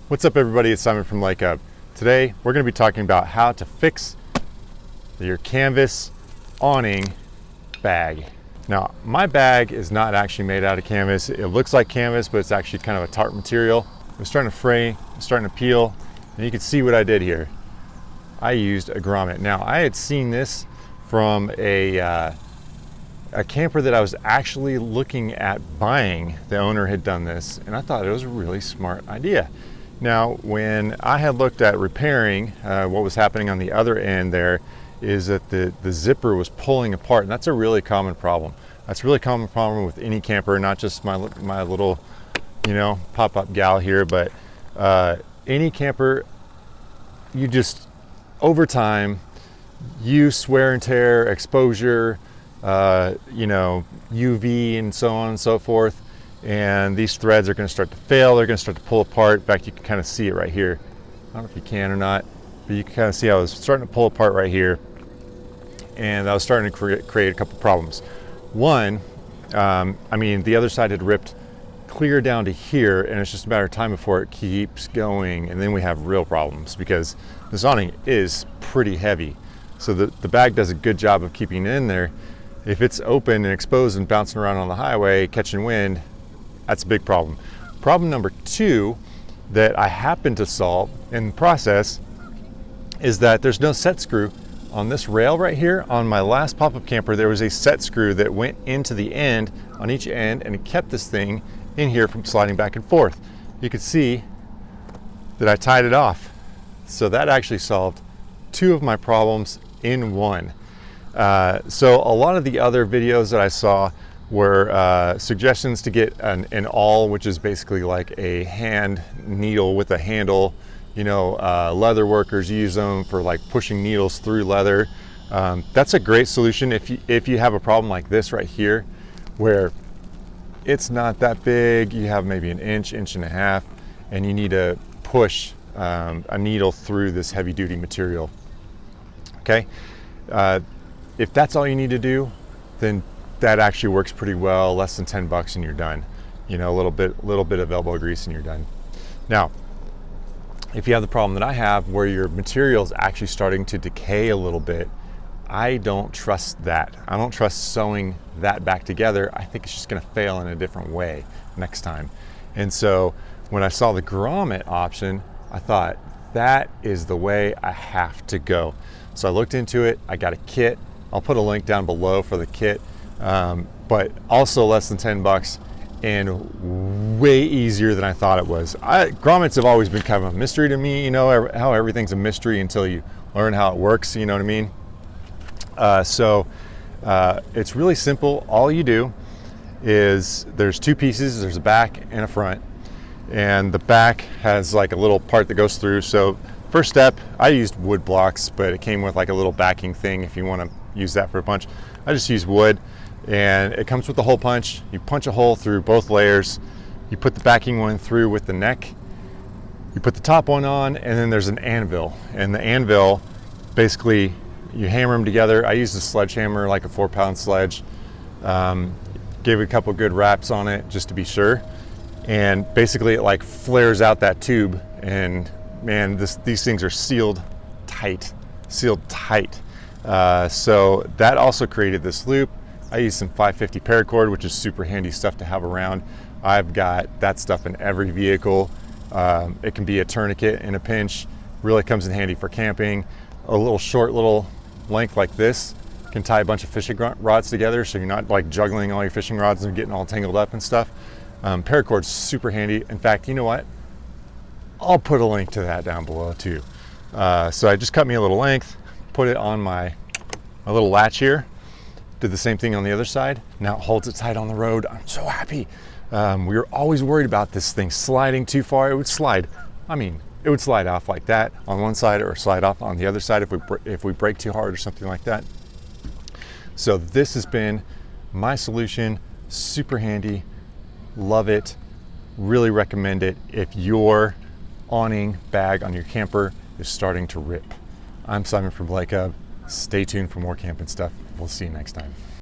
What's up, everybody? It's Simon from Lake Up. Today we're going to be talking about how to fix your canvas awning bag. Now, my bag is not actually made out of canvas. It looks like canvas, but it's actually kind of a tarp material. It's starting to fray, it's starting to peel, and you can see what I did here. I used a grommet. Now, I had seen this from a camper that I was actually looking at buying. The owner had done this, and I thought it was a really smart idea. Now, when I had looked at repairing, what was happening on the other end there is that the zipper was pulling apart, and that's a really common problem. That's a really common problem with any camper, not just my little, pop-up gal here, but any camper. You just, over time, use, wear and tear, exposure, UV and so on and so forth, and these threads are going to start to fail. They're going to start to pull apart. In fact, you can kind of see it right here. I don't know if you can or not, but you can kind of see how it's starting to pull apart right here, and I was starting to create a couple problems. One, the other side had ripped clear down to here, and it's just a matter of time before it keeps going, and then we have real problems because this awning is pretty heavy. So the bag does a good job of keeping it in there. If it's open and exposed and bouncing around on the highway, catching wind, that's a big problem. Problem number two that I happened to solve in the process is that there's no set screw on this rail right here. On my last pop-up camper, there was a set screw that went into the end on each end, and it kept this thing in here from sliding back and forth. You can see that I tied it off. So that actually solved two of my problems in one. So a lot of the other videos that I saw were suggestions to get an awl, which is basically like a hand needle with a handle. Leather workers use them for like pushing needles through leather. That's a great solution if you have a problem like this right here, where it's not that big. You have maybe an inch and a half, and you need to push a needle through this heavy duty material. Okay. If that's all you need to do, then that actually works pretty well. Less than 10 bucks and you're done. A little bit of elbow grease and you're done. Now, if you have the problem that I have, where your material is actually starting to decay a little bit, I don't trust that. I don't trust sewing that back together. I think it's just going to fail in a different way next time. And so when I saw the grommet option, I thought that is the way I have to go. So I looked into it. I got a kit. I'll put a link down below for the kit, but also less than 10 bucks and way easier than I thought it was. Grommets have always been kind of a mystery to me. How everything's a mystery until you learn how it works, you know what I mean? It's really simple. All you do is, there's two pieces. There's a back and a front, and the back has like a little part that goes through. So first step, I used wood blocks, but it came with like a little backing thing if you want to use that for a punch. I just use wood, and it comes with a hole punch. You punch a hole through both layers. You put the backing one through with the neck. You put the top one on, and then there's an anvil. And the anvil, basically, you hammer them together. I used a sledgehammer, like a 4-pound sledge. Gave it a couple good raps on it just to be sure. And basically it like flares out that tube, and man, these things are sealed tight. So that also created this loop. I used some 550 Paracord, which is super handy stuff to have around. I've got that stuff in every vehicle. It can be a tourniquet in a pinch. Really comes in handy for camping. A little short length like this can tie a bunch of fishing rods together, so you're not like juggling all your fishing rods and getting all tangled up and stuff. Paracord's super handy. In fact, you know what? I'll put a link to that down below too. So I just cut me a little length, put it on my little latch here, did the same thing on the other side. Now it holds it tight on the road. I'm so happy. We were always worried about this thing sliding too far. It would slide. It would slide off like that on one side, or slide off on the other side if we brake too hard or something like that. So this has been my solution. Super handy. Love it. Really recommend it if your awning bag on your camper is starting to rip. I'm Simon from Lake Up. Stay tuned for more camping stuff. We'll see you next time.